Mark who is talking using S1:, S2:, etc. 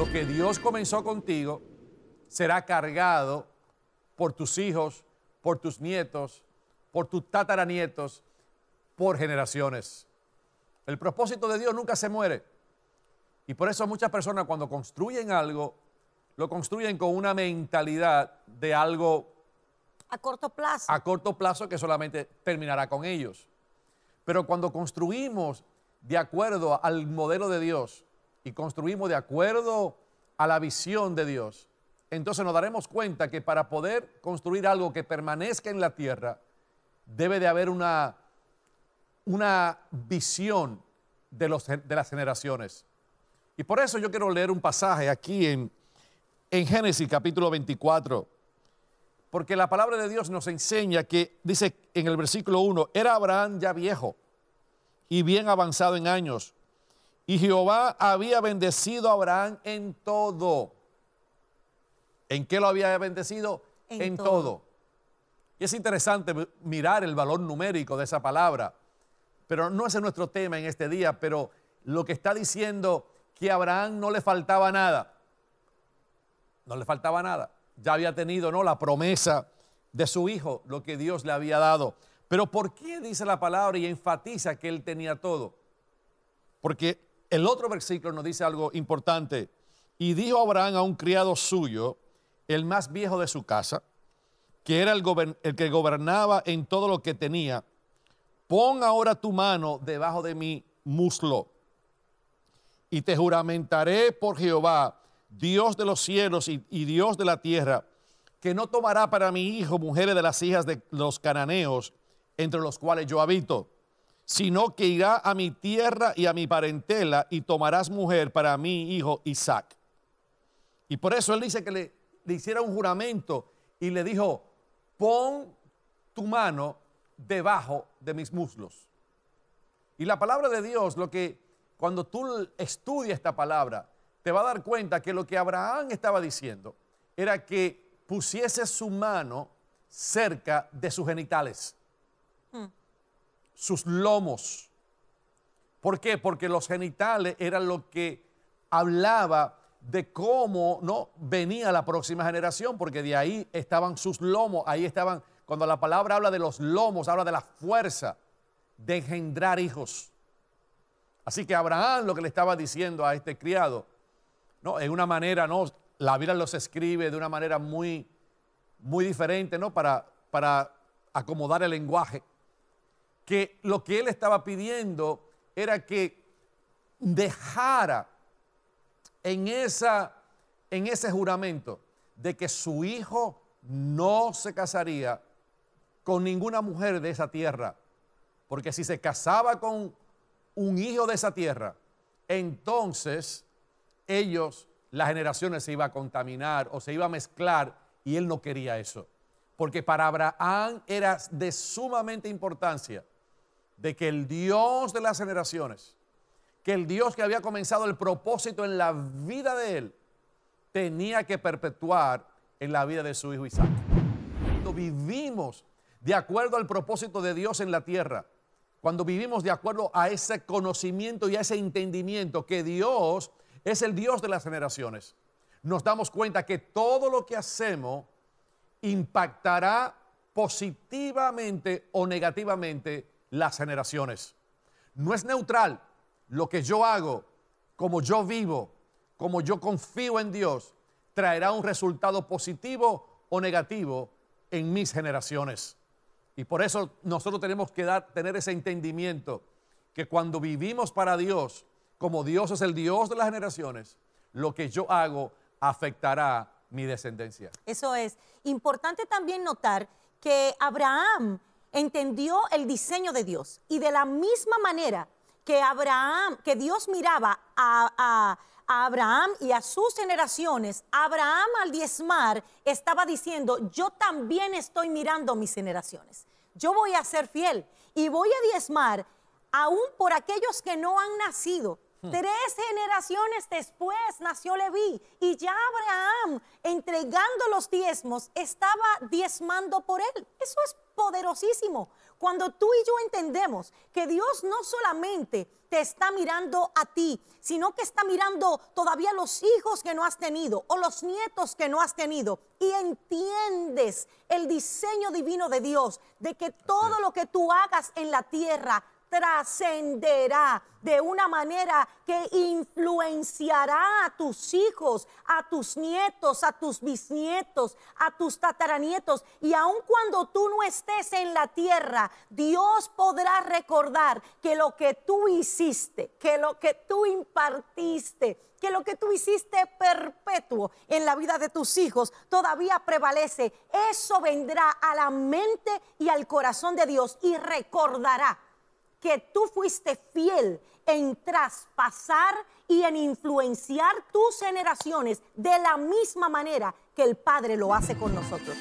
S1: lo que Dios comenzó contigo será cargado por tus hijos, por tus nietos, por tus tataranietos, por generaciones. El propósito de Dios nunca se muere. Y por eso muchas personas cuando construyen algo, lo construyen con una mentalidad de algo
S2: a corto plazo.
S1: A corto plazo que solamente terminará con ellos. Pero cuando construimos de acuerdo al modelo de Dios y construimos de acuerdo a la visión de Dios, entonces nos daremos cuenta que para poder construir algo que permanezca en la tierra, debe de haber una visión de las generaciones. Y por eso yo quiero leer un pasaje aquí en Génesis capítulo 24, porque la palabra de Dios nos enseña que, dice en el versículo 1, era Abraham ya viejo y bien avanzado en años, y Jehová había bendecido a Abraham en todo. ¿En qué lo había bendecido? En todo. Y es interesante mirar el valor numérico de esa palabra, pero no ese es nuestro tema en este día, pero lo que está diciendo que a Abraham no le faltaba nada. No le faltaba nada. Ya había tenido, ¿no?, la promesa de su hijo, lo que Dios le había dado. Pero ¿por qué dice la palabra y enfatiza que él tenía todo? Porque el otro versículo nos dice algo importante. Y dijo Abraham a un criado suyo, el más viejo de su casa, que era el que gobernaba en todo lo que tenía, pon ahora tu mano debajo de mi muslo y te juramentaré por Jehová, Dios de los cielos y Dios de la tierra, que no tomará para mi hijo mujeres de las hijas de los cananeos, entre los cuales yo habito, sino que irá a mi tierra y a mi parentela y tomarás mujer para mi hijo Isaac. Y por eso él dice que le hiciera un juramento y le dijo, pon tu mano debajo de mis muslos. Y la palabra de Dios, cuando tú estudias esta palabra, te va a dar cuenta que lo que Abraham estaba diciendo era que pusiese su mano cerca de sus genitales, sus lomos. ¿Por qué? Porque los genitales eran lo que hablaba de cómo no venía la próxima generación, porque de ahí estaban sus lomos, ahí estaban, cuando la palabra habla de los lomos, habla de la fuerza de engendrar hijos. Así que Abraham lo que le estaba diciendo a este criado, ¿no?, en una manera, ¿no?, la Biblia los escribe de una manera muy, muy diferente, ¿no?, para acomodar el lenguaje, que lo que él estaba pidiendo era que dejara en ese juramento de que su hijo no se casaría con ninguna mujer de esa tierra, porque si se casaba con un hijo de esa tierra, entonces las generaciones se iban a contaminar o se iban a mezclar, y él no quería eso. Porque para Abraham era de sumamente importancia de que el Dios de las generaciones, que el Dios que había comenzado el propósito en la vida de él, tenía que perpetuar en la vida de su hijo Isaac. Cuando vivimos de acuerdo al propósito de Dios en la tierra, cuando vivimos de acuerdo a ese conocimiento y a ese entendimiento que Dios es el Dios de las generaciones, nos damos cuenta que todo lo que hacemos impactará positivamente o negativamente las generaciones. No es neutral. Lo que yo hago, como yo vivo, como yo confío en Dios, traerá un resultado positivo o negativo en mis generaciones. Y por eso nosotros tenemos que tener ese entendimiento que cuando vivimos para Dios, como Dios es el Dios de las generaciones, lo que yo hago afectará mi descendencia.
S2: Eso es. Importante también notar que Abraham entendió el diseño de Dios, y de la misma manera que Dios miraba a Abraham y a sus generaciones, Abraham al diezmar estaba diciendo, yo también estoy mirando mis generaciones. Yo voy a ser fiel y voy a diezmar aún por aquellos que no han nacido. 3 generaciones después nació Leví, y ya Abraham, entregando los diezmos, estaba diezmando por él. Eso es poderosísimo. Cuando tú y yo entendemos que Dios no solamente te está mirando a ti, sino que está mirando todavía los hijos que no has tenido o los nietos que no has tenido, y entiendes el diseño divino de Dios, de que todo lo que tú hagas en la tierra trascenderá de una manera que influenciará a tus hijos, a tus nietos, a tus bisnietos, a tus tataranietos. Y aun cuando tú no estés en la tierra, Dios podrá recordar que lo que tú hiciste, que lo que tú impartiste, que lo que tú hiciste perpetuo en la vida de tus hijos todavía prevalece. Eso vendrá a la mente y al corazón de Dios y recordará que tú fuiste fiel en traspasar y en influenciar tus generaciones de la misma manera que el Padre lo hace con nosotros.